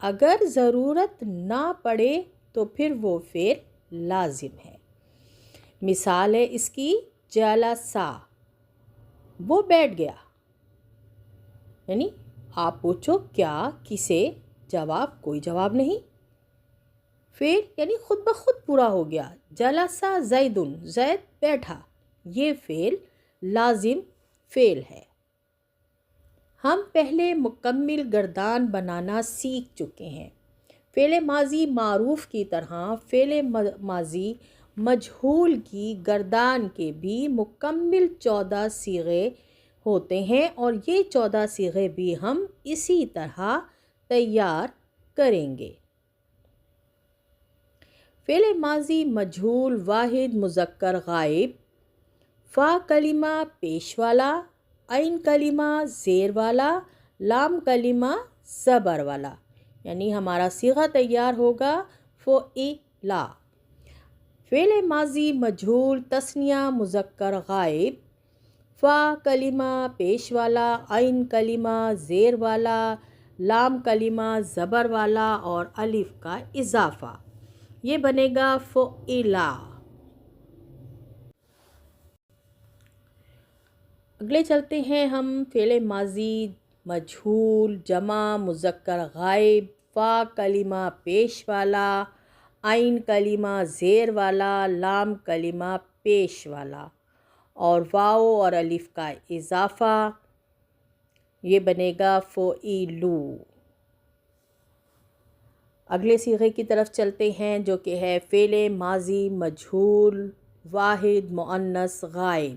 اگر ضرورت نہ پڑے تو پھر وہ فعل لازم ہے۔ مثال ہے اس کی جلسہ، وہ بیٹھ گیا، یعنی آپ پوچھو کیا، کسے، جواب کوئی جواب نہیں، فعل یعنی خود بخود پورا ہو گیا۔ جلسہ زیدن، زید بیٹھا، یہ فعل لازم فعل ہے۔ ہم پہلے مکمل گردان بنانا سیکھ چکے ہیں۔ فعل ماضی معروف کی طرح فعل ماضی مجہول کی گردان کے بھی مکمل 14 صیغے ہوتے ہیں، اور یہ 14 صیغے بھی ہم اسی طرح تیار کریں گے۔ فعل ماضی مجہول واحد مذکر غائب، فا کلمہ پیش والا، عین کلمہ زیر والا، لام کلمہ زبر والا، یعنی ہمارا صیغہ تیار ہوگا فعلا۔ فعل ماضی مجہول تثنیہ مذکر غائب، فا کلمہ پیش والا، عین کلمہ زیر والا، لام کلمہ زبر والا اور الف کا اضافہ، یہ بنے گا فعلا۔ اگلے چلتے ہیں ہم فعل ماضی مجہول جمع مذکر غائب، فا کلمہ پیش والا، عین کلمہ زیر والا، لام کلمہ پیش والا اور واو اور الف کا اضافہ، یہ بنے گا فعیلو۔ اگلے صیغے کی طرف چلتے ہیں جو کہ ہے فعل ماضی مجہول واحد مؤنث غائب،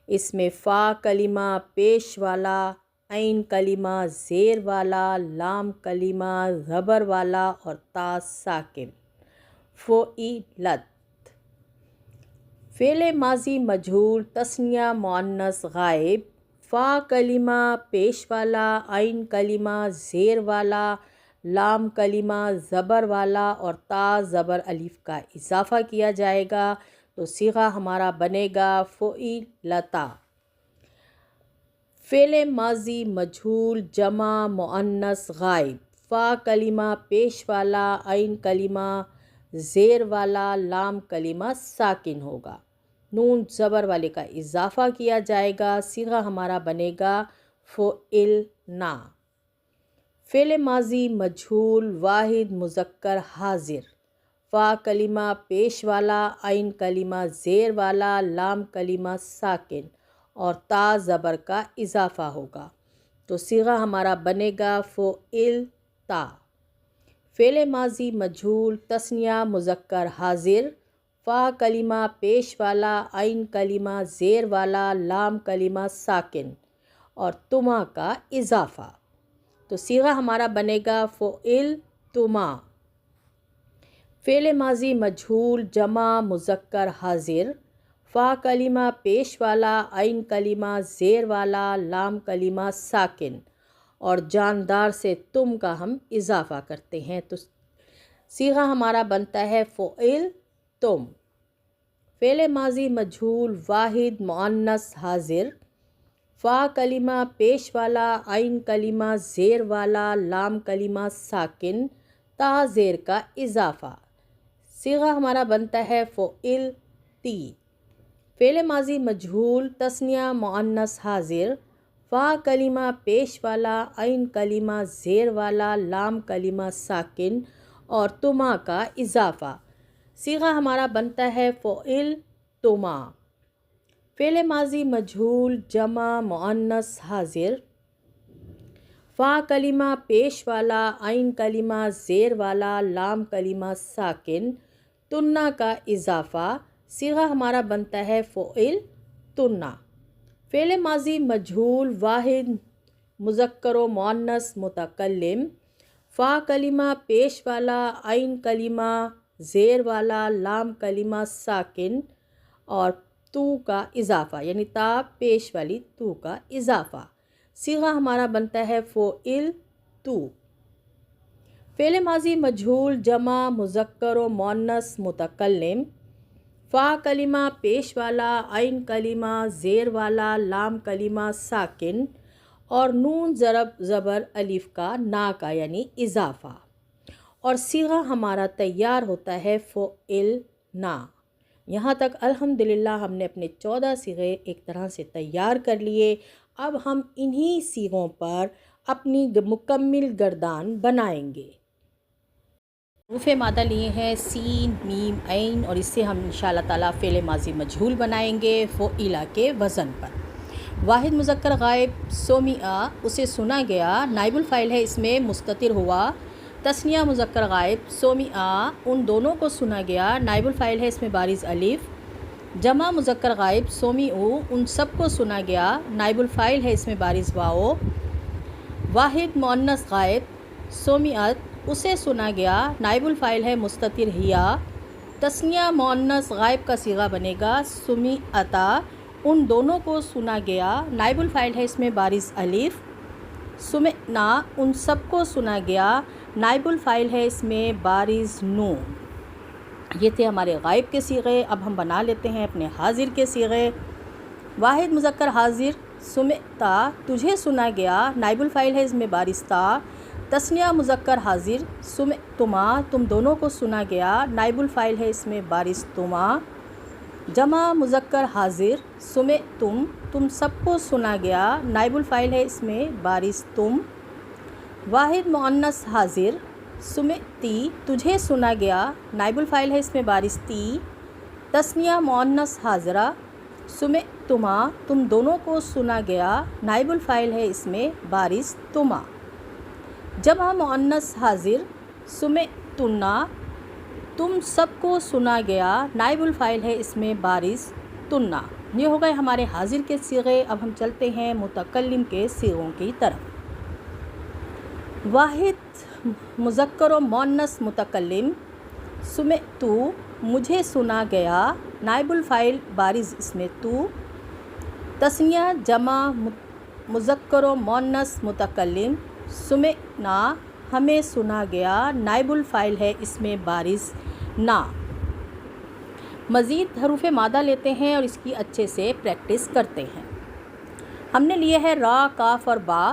اس میں فا کلمہ پیش والا، عین کلمہ زیر والا، لام کلمہ زبر والا اور تا ساکن، فعیلت۔ فعل ماضی مجہول تثنیہ مؤنث غائب، فا کلمہ پیش والا، عین کلمہ زیر والا، لام کلمہ زبر والا اور تا زبر الف کا اضافہ کیا جائے گا، تو صیغہ ہمارا بنے گا فعیلتا۔ فعل ماضی مجہول جمع مؤنث غائب، فا کلمہ پیش والا، عین کلمہ زیر والا، لام کلمہ ساکن ہوگا، نون زبر والے کا اضافہ کیا جائے گا، صیغہ ہمارا بنے گا فعلنا۔ فعل ماضی مجہول واحد مذکر حاضر، فا کلمہ پیش والا، عین کلمہ زیر والا، لام کلمہ ساکن اور تا زبر کا اضافہ ہوگا، تو صیغہ ہمارا بنے گا فعلتا۔ فعل ماضی مجہول تثنیہ مذکر حاضر، فا کلمہ پیش والا، عین کلمہ زیر والا، لام کلمہ ساکن اور تما کا اضافہ، تو صیغہ ہمارا بنے گا فعلتما۔ فعل ماضی مجہول جمع مذکر حاضر، فا کلمہ پیش والا، عین کلمہ زیر والا، لام کلمہ ساکن اور جاندار سے تم کا ہم اضافہ کرتے ہیں، تو صیغہ ہمارا بنتا ہے فعلتم۔ فعل ماضی مجہول واحد مؤنث حاضر، فا کلمہ پیش والا، عین کلمہ زیر والا، لام کلمہ ساکن، تا زیر کا اضافہ، صیغہ ہمارا بنتا ہے فعلتی۔ فعل ماضی مجہول تثنیہ مؤنث حاضر، فا کلمہ پیش والا، عین کلمہ زیر والا، لام کلمہ ساکن اور تما کا اضافہ، صیغہ ہمارا بنتا ہے فعلتما۔ فعل ماضی مجہول جمع مؤنث حاضر، فا کلمہ پیش والا، عین کلمہ زیر والا، لام کلمہ ساکن، تنا کا اضافہ، صیغہ ہمارا بنتا ہے فعلتنا۔ فعل ماضی مجہول واحد مذکر و مؤنث متکلم، فا کلمہ پیش والا، عین کلمہ زیر والا، لام کلمہ ساکن اور تو کا اضافہ، یعنی تا پیش والی تو کا اضافہ، صیغہ ہمارا بنتا ہے فعلتو۔ فعل ماضی مجہول جمع مذکر و مؤنث متکلم، فا کلمہ پیش والا، عین کلمہ زیر والا، لام کلمہ ساکن اور نون ضرب زبر الف کا نا کا یعنی اضافہ، اور صیغہ ہمارا تیار ہوتا ہے فعلنا۔ یہاں تک الحمدللہ ہم نے اپنے 14 صیغے ایک طرح سے تیار کر لیے۔ اب ہم انہی صیغوں پر اپنی مکمل گردان بنائیں گے۔ حروف مادہ لیے ہیں سین، میم، عین، اور اس سے ہم انشاءاللہ تعالیٰ فعل ماضی مجہول بنائیں گے فعلا کے وزن پر۔ واحد مذکر غائب سمع، اسے سنا گیا، نائب الفاعل ہے، اس میں مستتر ہوا۔ تثنیہ مذکر غائب سمع، ان دونوں کو سنا گیا، نائب الفاعل ہے، اس میں بارز الف۔ جمع مذکر غائب سمعوا، ان سب کو سنا گیا، نائب الفاعل ہے، اس میں بارز واو۔ واحد مؤنث غائب سمعت، اسے سنا گیا، نائب الفاعل ہے، مستتر ہیا۔ تثنیہ مؤنث غائب کا صیغہ بنے گا سمعتا، ان دونوں کو سنا گیا، نائب الفاعل ہے، اس میں بارز الف۔ سمعنا، ان سب کو سنا گیا، نائب الفاعل ہے، اس میں بارز نون۔ یہ تھے ہمارے غائب کے صیغے۔ اب ہم بنا لیتے ہیں اپنے حاضر کے صیغے۔ واحد مذکر حاضر سمعتا، تجھے سنا گیا، نائب الفاعل ہے، اس میں بارز تا۔ تثنیہ مذکر حاضر سمعتما، تم دونوں کو سنا گیا، نائب الفاعل ہے، اس میں بارز تما۔ جمع مذکر حاضر سمعتم، تم سب کو سنا گیا، نائب الفاعل ہے، اس میں بارز تم۔ واحد مؤنث حاضر سمعتی، تجھے سنا گیا، نائب الفاعل ہے، اس میں بارز تی۔ تثنیہ مؤنث حاضرہ سمعتما، تم دونوں کو سنا گیا، نائب الفاعل ہے، اس میں بارز تما۔ جمع مؤنث حاضر سمعتنا، تم سب کو سنا گیا، نائب الفاعل ہے، اس میں بارز تنا۔ یہ ہو گئے ہمارے حاضر کے صیغے۔ اب ہم چلتے ہیں متکلم کے صیغوں کی طرف۔ واحد مذکر و مؤنث متکلم سمعتو، مجھے سنا گیا، نائب الفاعل بارز اس میں تو۔ تثنیہ جمع مذکر و مؤنث متکلم سمعنا، ہمیں سنا گیا، نائب الفاعل ہے، اس میں بارز نا۔ مزید حروف مادہ لیتے ہیں اور اس کی اچھے سے پریکٹس کرتے ہیں۔ ہم نے لیے ہے را، کاف اور با،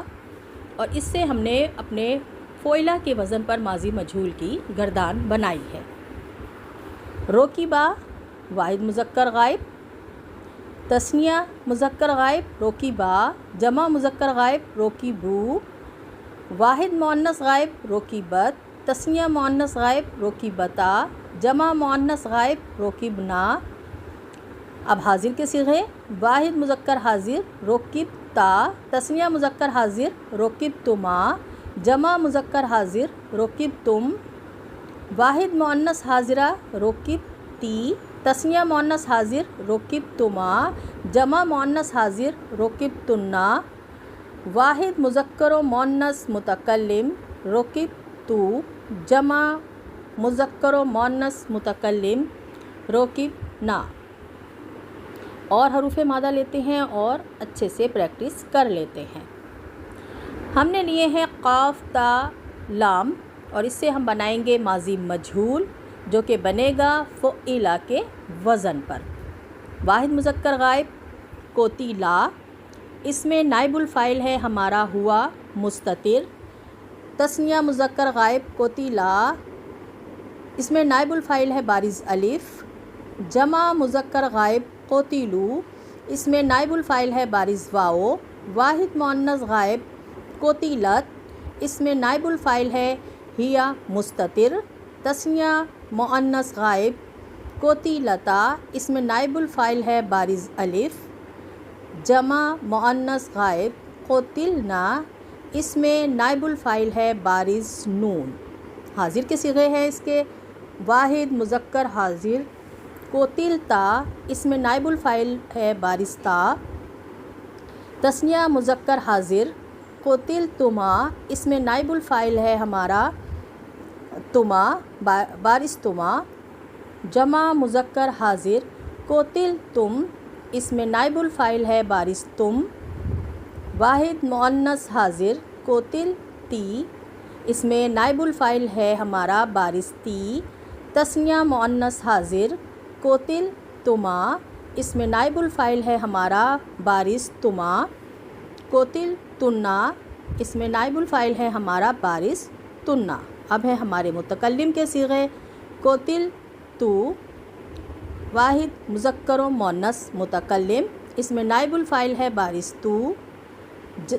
اور اس سے ہم نے اپنے فعلا کے وزن پر ماضی مجہول کی گردان بنائی ہے۔ روکیبا واحد مذکر غائب، تثنیہ مذکر غائب روکیبا، جمع مذکر غائب روکیبو، واحد مؤنث غائب روکیبت، تثنیہ مؤنث غائب روکیبتا، جمع مؤنث غائب روکیبنا۔ اب حاضر کے صیغے۔ واحد مذکر حاضر روکبتا، تثنیہ مذکر حاضر روکبتما، جمع مذکر حاضر روکبتم۔ واحد مؤنث حاضرہ روکبتی، تثنیہ مؤنث حاضر روکبتما، جمع مؤنث حاضر روکبتنا۔ واحد مذکر و مؤنث متکلم روکبتو، جمع مذکر و مؤنث متکلم روکبنا۔ اور حروف مادہ لیتے ہیں اور اچھے سے پریکٹس کر لیتے ہیں۔ ہم نے لیے ہیں قاف، تا، لام، اور اس سے ہم بنائیں گے ماضی مجہول جو کہ بنے گا فعلا کے وزن پر۔ واحد مذکر غائب کوتیلا، اس میں نائب الفاعل ہے ہمارا ہوا مستتر۔ تثنیہ مذکر غائب کوتیلا، اس میں نائب الفاعل ہے بارز الف۔ جمع مذکر غائب قوتیلو، اس میں نائب الفاعل ہے بارز واو۔ واحد مؤنث غائب قوتیلت، اس میں نائب الفاعل ہے ہیا مستتر۔ تثنیہ مؤنث غائب قوتیلتا، اس میں نائب الفاعل ہے بارز الف۔ جمع مؤنث غائب قوتلنا، اس میں نائب الفاعل ہے بارز نون۔ حاضر کے صیغے ہیں اس کے۔ واحد مذکر حاضر قوتلتا، اس میں نائب الفاعل ہے بارز تا۔ تثنیہ مذکر حاضر قوتلتما، اس میں نائب الفاعل ہے ہمارا تما، بارز تما۔ جمع مذکر حاضر قوتلتم، اس میں نائب الفاعل ہے بارز تم۔ واحد مؤنث حاضر قوتلتی، اس میں نائب الفاعل ہے ہمارا بارز تی۔ تثنیہ مؤنث حاضر قوتلتما، اس میں نائب الفاعل ہے ہمارا بارز تما۔ قوتل تنّا، اس میں نائب الفاعل ہے ہمارا بارس تنّا۔ اب ہے ہمارے متکلم کے صیغے، قتل تو، واحد مذکر و مؤنث متکلم، اس میں نائب الفاعل ہے بارس تو،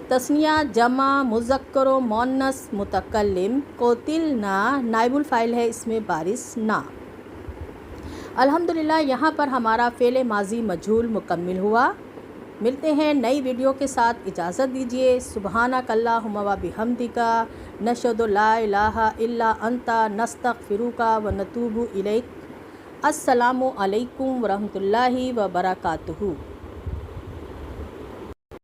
تثنیہ جمع مذکر و مؤنث متکلم، قتلنا، نائب الفاعل ہے اس میں بارس نا۔ الحمدللہ یہاں پر ہمارا فعل ماضی مجہول مکمل ہوا۔ ملتے ہیں نئی ویڈیو کے ساتھ، اجازت دیجیے۔ سبحانک اللہم و بحمدک، نشہد لا الہ الا انت، نستغفرک و نتوب الیک۔ السلام علیکم ورحمۃ اللہ وبرکاتہ۔